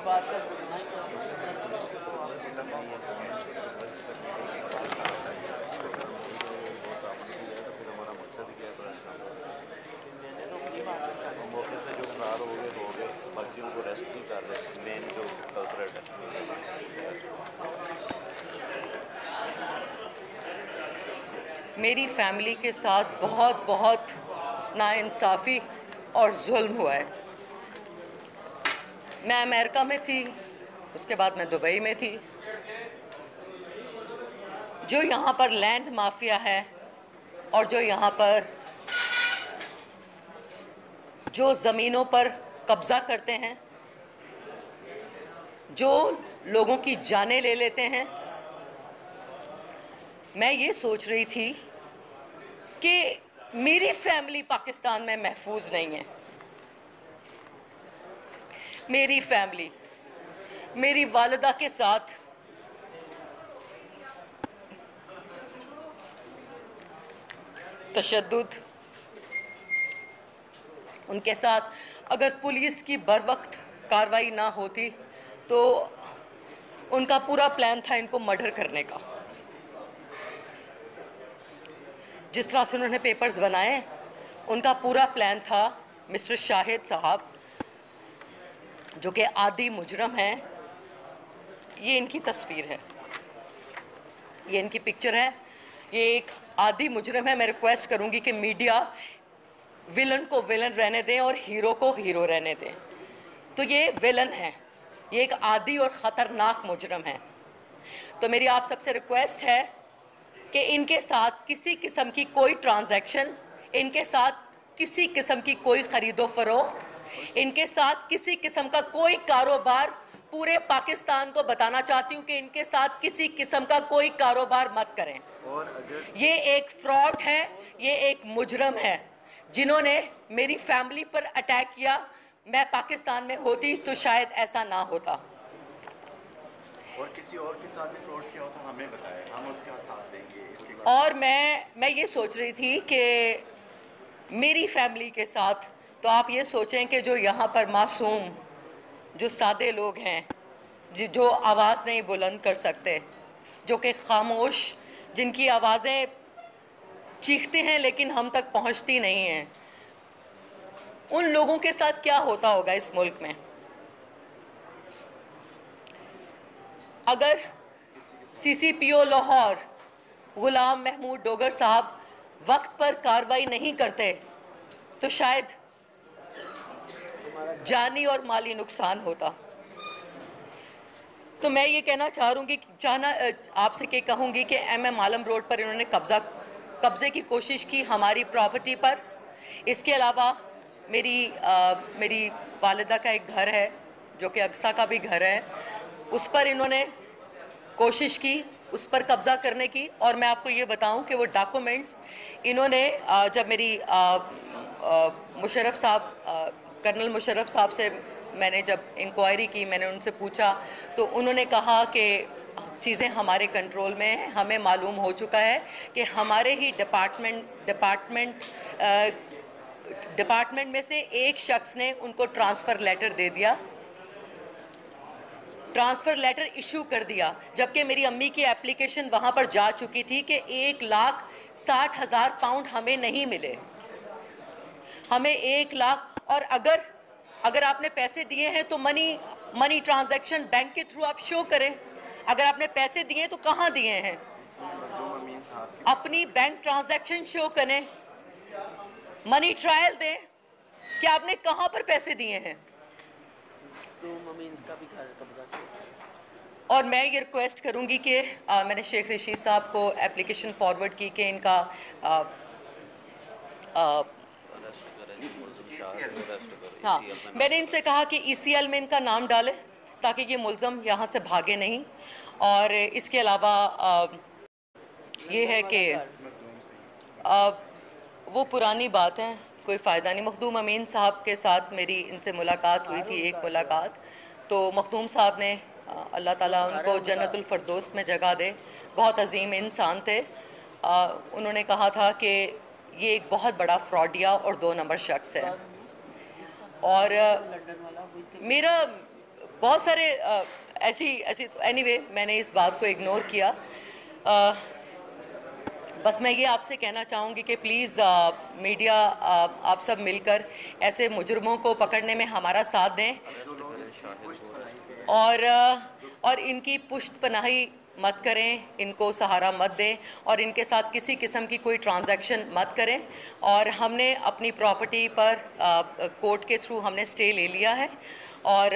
मौके से जो फरार हो गए बाकी उनको अरेस्ट नहीं कर रहे, मेन जो कल्प्रेट है। मेरी फैमिली के साथ बहुत बहुत नाइंसाफ़ी और जुल्म हुआ है। मैं अमेरिका में थी, उसके बाद मैं दुबई में थी। जो यहाँ पर लैंड माफिया है और जो यहाँ पर जो ज़मीनों पर कब्ज़ा करते हैं, जो लोगों की जानें ले लेते हैं, मैं ये सोच रही थी कि मेरी फैमिली पाकिस्तान में महफूज नहीं है। मेरी फैमिली मेरी वालिदा के साथ तशद्दुद, उनके साथ अगर पुलिस की बरवक्त कार्रवाई ना होती तो उनका पूरा प्लान था इनको मर्डर करने का। जिस तरह से उन्होंने पेपर्स बनाए, उनका पूरा प्लान था। मिस्टर शाहिद साहब जो कि आदी मुजरम हैं, ये इनकी तस्वीर है, ये इनकी पिक्चर है। ये एक आदी मुजरम है। मैं रिक्वेस्ट करूंगी कि मीडिया विलन को विलन रहने दें और हीरो को हीरो रहने दें। तो ये विलन है, ये एक आदी और ख़तरनाक मुजरम है। तो मेरी आप सबसे रिक्वेस्ट है कि इनके साथ किसी किस्म की कोई ट्रांजैक्शन, इनके साथ किसी किस्म की कोई ख़रीदो फरोख्त, इनके साथ किसी किस्म का कोई कारोबार, पूरे पाकिस्तान को बताना चाहती हूँ कि इनके साथ किसी किस्म का कोई कारोबार मत करें। ये एक फ्रॉड है, ये एक मुजरम है जिन्होंने मेरी फैमिली पर अटैक किया। मैं पाकिस्तान में होती तो शायद ऐसा ना होता। और किसी और के साथ भी फ्रॉड किया हो तो हमें बताएं, हम उसका साथ देंगे इसके। और मैं ये सोच रही थी कि मेरी फैमिली के साथ, तो आप ये सोचें कि जो यहाँ पर मासूम, जो सादे लोग हैं, जो आवाज़ नहीं बुलंद कर सकते, जो कि खामोश, जिनकी आवाज़ें चीखते हैं लेकिन हम तक पहुँचती नहीं हैं, उन लोगों के साथ क्या होता होगा इस मुल्क में। अगर CCPO लाहौर गुलाम महमूद डोगर साहब वक्त पर कार्रवाई नहीं करते तो शायद जानी और माली नुकसान होता। तो मैं ये कहना आपसे क्या कहूँगी कि MM आलम रोड पर इन्होंने कब्ज़े की कोशिश की हमारी प्रॉपर्टी पर। इसके अलावा मेरी वालिदा का एक घर है जो कि अक्सा का भी घर है, उस पर इन्होंने कोशिश की, उस पर कब्ज़ा करने की। और मैं आपको ये बताऊं कि वो डॉक्यूमेंट्स इन्होंने जब मेरी मुशर्रफ साहब, कर्नल मुशर्रफ साहब से मैंने जब इंक्वायरी की, मैंने उनसे पूछा तो उन्होंने कहा कि चीज़ें हमारे कंट्रोल में हैं। हमें मालूम हो चुका है कि हमारे ही डिपार्टमेंट में से एक शख्स ने उनको ट्रांसफ़र लेटर दे दिया, ट्रांसफ़र लेटर इशू कर दिया, जबकि मेरी अम्मी की एप्लीकेशन वहाँ पर जा चुकी थी कि 1,60,000 पाउंड हमें नहीं मिले। हमें 1 लाख, और अगर आपने पैसे दिए हैं तो मनी ट्रांजैक्शन बैंक के थ्रू आप शो करें। अगर आपने पैसे दिए तो कहाँ दिए हैं, अपनी बैंक ट्रांजैक्शन शो करें, मनी ट्रायल दें कि आपने कहाँ पर पैसे दिए हैं। और मैं ये रिक्वेस्ट करूंगी कि मैंने शेख रशीद साहब को एप्लीकेशन फॉरवर्ड की कि इनका हाँ, मैंने इनसे कहा कि ECL में इनका नाम डालें ताकि ये मुल्ज़म यहाँ से भागे नहीं। और इसके अलावा ये है कि वो पुरानी बात है, कोई फ़ायदा नहीं। मखदूम अमीन साहब के साथ मेरी इनसे मुलाकात हुई थी, एक मुलाकात। तो मखदूम साहब ने, अल्लाह ताला उनको जन्नतुल फ़िरदौस में जगह दे, बहुत अजीम इंसान थे। उन्होंने कहा था कि ये एक बहुत बड़ा फ्रॉडिया और 2 नंबर शख्स है। और मेरा बहुत सारे ऐसी ऐसी एनीवे मैंने इस बात को इग्नोर किया। बस मैं ये आपसे कहना चाहूँगी कि प्लीज़ मीडिया आप सब मिलकर ऐसे मुजरमों को पकड़ने में हमारा साथ दें और इनकी पुष्ट पनाही मत करें, इनको सहारा मत दें और इनके साथ किसी किस्म की कोई ट्रांजैक्शन मत करें। और हमने अपनी प्रॉपर्टी पर कोर्ट के थ्रू हमने स्टे ले लिया है और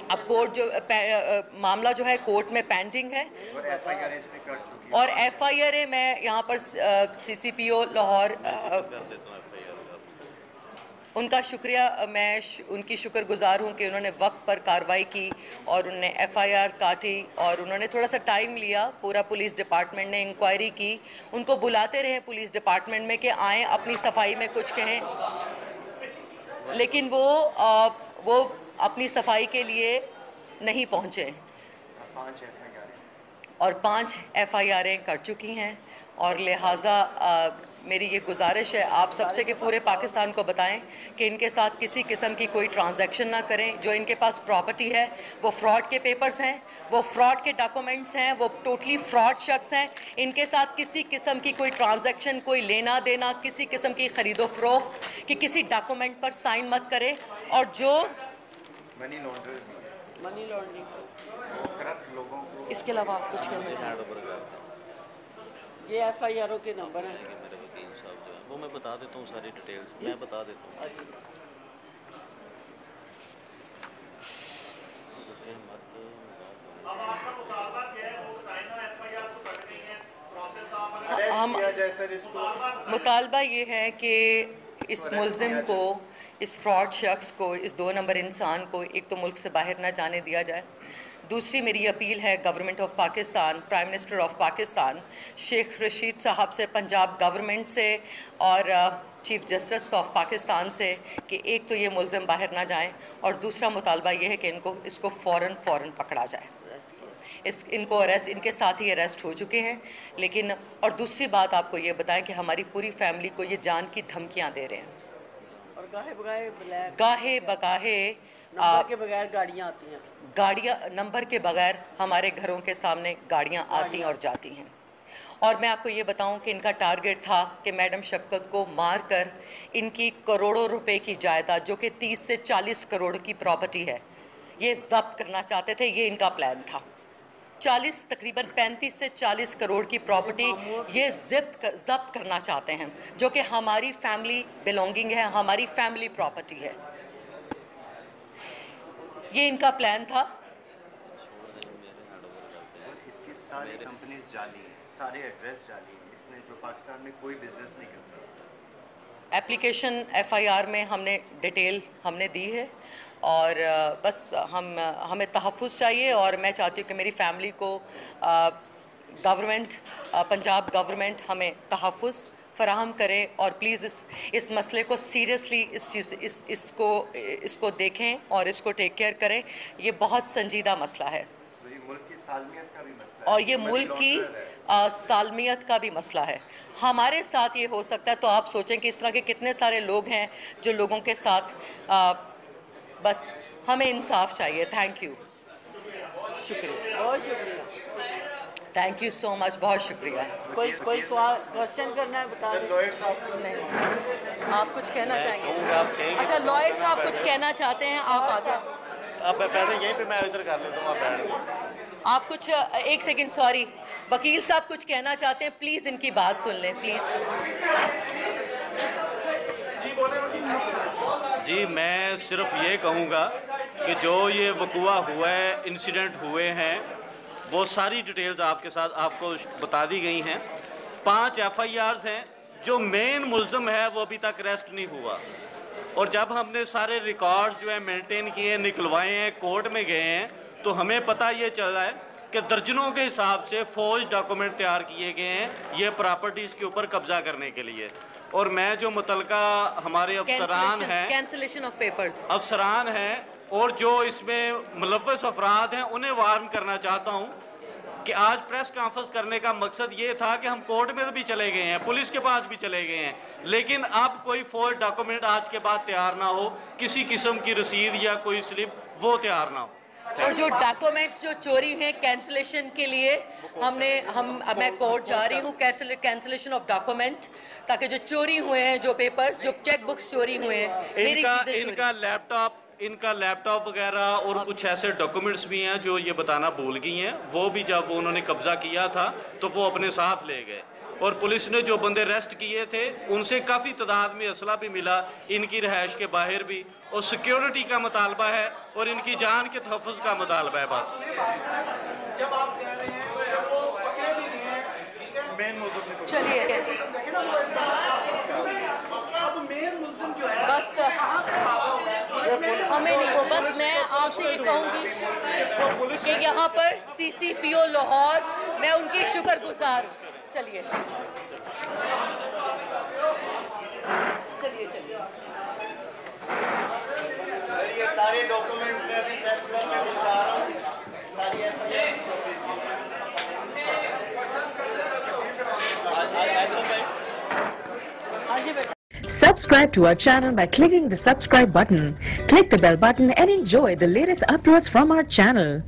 अब कोर्ट जो मामला जो है कोर्ट में पेंडिंग है और एफआईआर इस पे कर चुकी है। और एफआईआर मैं यहाँ पर सीसीपीओ लाहौर कर देता हूँ FIR का। उनका शुक्रिया, मैं उनकी शुक्रगुजार हूँ कि उन्होंने वक्त पर कार्रवाई की और उन्होंने एफआईआर काटी और उन्होंने थोड़ा सा टाइम लिया। पूरा पुलिस डिपार्टमेंट ने इंक्वायरी की, उनको बुलाते रहे पुलिस डिपार्टमेंट में कि आएँ अपनी सफाई में कुछ कहें, लेकिन वो अपनी सफाई के लिए नहीं पहुँचे 5 एफआईआर और 5 एफआईआरें कर चुकी हैं। और लिहाजा मेरी ये गुजारिश है आप सबसे कि पूरे पाकिस्तान को बताएं कि इनके साथ किसी किस्म की कोई ट्रांजैक्शन ना करें। जो इनके पास प्रॉपर्टी है वो फ्रॉड के पेपर्स हैं, वो फ्रॉड के डॉक्यूमेंट्स हैं, वो टोटली फ्रॉड शख्स हैं। इनके साथ किसी किस्म की कोई ट्रांजैक्शन, कोई लेना देना, किसी किस्म की खरीदो फरोख्त कि किसी डॉक्यूमेंट पर साइन मत करें। और जो money laundering money laundering corrupt लोगों को इसके अलावा आप कुछ कहना हैंड चाहें? ओवर कर दें। ये एफआईआर के नंबर हैं। मेरे वकील साहब जो हैं वो मैं बता देता हूँ, सारी डिटेल्स मैं बता देता हूँ। अच्छा, हम किया जाए सर इसको। मुतालबा ये है कि इस मुलजिम को, इस फ्रॉड शख्स को, इस 2 नंबर इंसान को एक तो मुल्क से बाहर ना जाने दिया जाए। दूसरी मेरी अपील है government of Pakistan, prime minister of Pakistan Sheikh Rashid Sahab से, पंजाब गवर्नमेंट से और चीफ जस्टिस ऑफ पाकिस्तान से कि एक तो ये मुलजिम बाहर ना जाएं और दूसरा मुतालबा ये है कि इसको फ़ौरन पकड़ा जाए। इनको अरेस्ट, इनके साथ ही अरेस्ट हो चुके हैं। लेकिन और दूसरी बात आपको ये बताएं कि हमारी पूरी फैमिली को ये जान की धमकियां दे रहे हैं। और गाहे बगाहे ब्लैक गाहे बगाहे नंबर के बगैर गाड़ियाँ आती हैं। गाड़ियाँ नंबर के बगैर हमारे घरों के सामने गाड़ियाँ आती और जाती हैं। और मैं आपको ये बताऊं कि इनका टारगेट था कि मैडम शफकत को मारकर इनकी करोड़ों रुपए की जायदाद, जो कि 30 से 40 करोड़ की प्रॉपर्टी है, ये जब्त करना चाहते थे। ये इनका प्लान था। 40 तकरीबन 35 से 40 करोड़ की प्रॉपर्टी ये जब्त करना चाहते हैं, जो कि हमारी फैमिली बिलोंगिंग है, हमारी फैमिली प्रॉपर्टी है। ये इनका प्लान था। इसकी सारी कंपनीज जाली हैं, सारे एड्रेस जाली हैं, इसने जो पाकिस्तान में कोई बिजनेस नहीं करता। एप्लीकेशन एफआईआर में हमने डिटेल हमने दी है और बस हमें तहफ़्फ़ुज़ चाहिए। और मैं चाहती हूँ कि मेरी फैमिली को गवर्नमेंट, पंजाब गवर्नमेंट हमें तहफ़्फ़ुज़ फ़राहम करें और प्लीज़ इस मसले को सीरियसली इसको देखें और इसको टेक केयर करें। ये बहुत संजीदा मसला है तो ये मुल्क की सालमियत का भी मसला है और ये मनी मुल्क की लॉन्ड्रर है। सालमियत का भी मसला है। हमारे साथ ये हो सकता है, तो आप सोचें कि इस तरह के कितने सारे लोग हैं जो लोगों के साथ बस हमें इंसाफ चाहिए। थैंक यू, शुक्रिया, बहुत शुक्रिया। थैंक यू सो मच, बहुत शुक्रिया। कोई क्वेश्चन करना है बता सर दें। लॉयर साहब को नहीं, आप कुछ कहना मैं चाहेंगे? कहूँगा आप कहेंगे। अच्छा, लॉयर साहब कुछ कहना चाहते हैं, आप आ जाओ। आप बैठे यहीं पे, मैं इधर कर लेता हूँ, आप बैठ। आप कुछ एक सेकंड, सॉरी, वकील साहब कुछ कहना चाहते हैं, प्लीज़ इनकी बात सुन लें प्लीज़। जी, मैं सिर्फ ये कहूँगा कि जो ये वक़ुआ हुआ है, इंसिडेंट हुए हैं, वो सारी डिटेल्स आपके साथ आपको बता दी गई हैं। 5 FIRs हैं। जो मेन मुल्ज़िम है वो अभी तक अरेस्ट नहीं हुआ और जब हमने सारे रिकॉर्ड्स जो है मेंटेन किए, निकलवाए हैं, कोर्ट में गए हैं, तो हमें पता ये चला है कि दर्जनों के हिसाब से फौज डॉक्यूमेंट तैयार किए गए हैं ये प्रॉपर्टीज़ के ऊपर कब्जा करने के लिए। और मैं जो मुतलका हमारे अफसरान हैं, कैंसिलेशन ऑफ पेपर्स, अफसरान हैं और जो इसमें मुलव्वस अफराद हैं, उन्हें वार्न करना चाहता हूँ कि आज प्रेस कॉन्फ्रेंस करने का मकसद ये था कि हम कोर्ट में भी चले गए हैं, पुलिस के पास भी चले गए हैं, लेकिन अब कोई फौज डॉक्यूमेंट आज के बाद तैयार ना हो, किसी किस्म की रसीद या कोई स्लिप वो तैयार ना हो। और जो डॉक्यूमेंट्स जो चोरी हैं कैंसिलेशन के लिए मैं कोर्ट जा रही हूँ, कैंसिलेशन ऑफ डॉक्यूमेंट, ताकि जो चोरी हुए हैं, जो पेपर्स, जो चेक बुक्स चोरी हुए हैं, मेरी चीजें इनका लैपटॉप वगैरह और कुछ ऐसे डॉक्यूमेंट्स भी हैं जो ये बताना भूल गई हैं, वो भी जब उन्होंने कब्जा किया था तो वो अपने साथ ले गए। और पुलिस ने जो बंदे अरेस्ट किए थे उनसे काफ़ी तादाद में असला भी मिला, इनकी रहायश के बाहर भी, और सिक्योरिटी का मुतालबा है और इनकी जान के तहफ़्फ़ुज़ का मुतालबा है। बस जब आप कह रहे हैं वो पकड़े भी नहीं है, ठीक है, मेन मुल्ज़िम चलिए अब मेन मुल्ज़िम जो है बस हमें नहीं, बस मैं आपसे ये कहूँगी कि यहाँ पर CCPO लाहौर, मैं उनकी शुक्रगुजार हूँ। चलिए सर ये सारे डॉक्यूमेंट्स मैं अभी प्रेस क्लब में पहुंचा रहा हूँ, सारी Subscribe to our channel by clicking the subscribe button. Click the bell button and enjoy the latest uploads from our channel.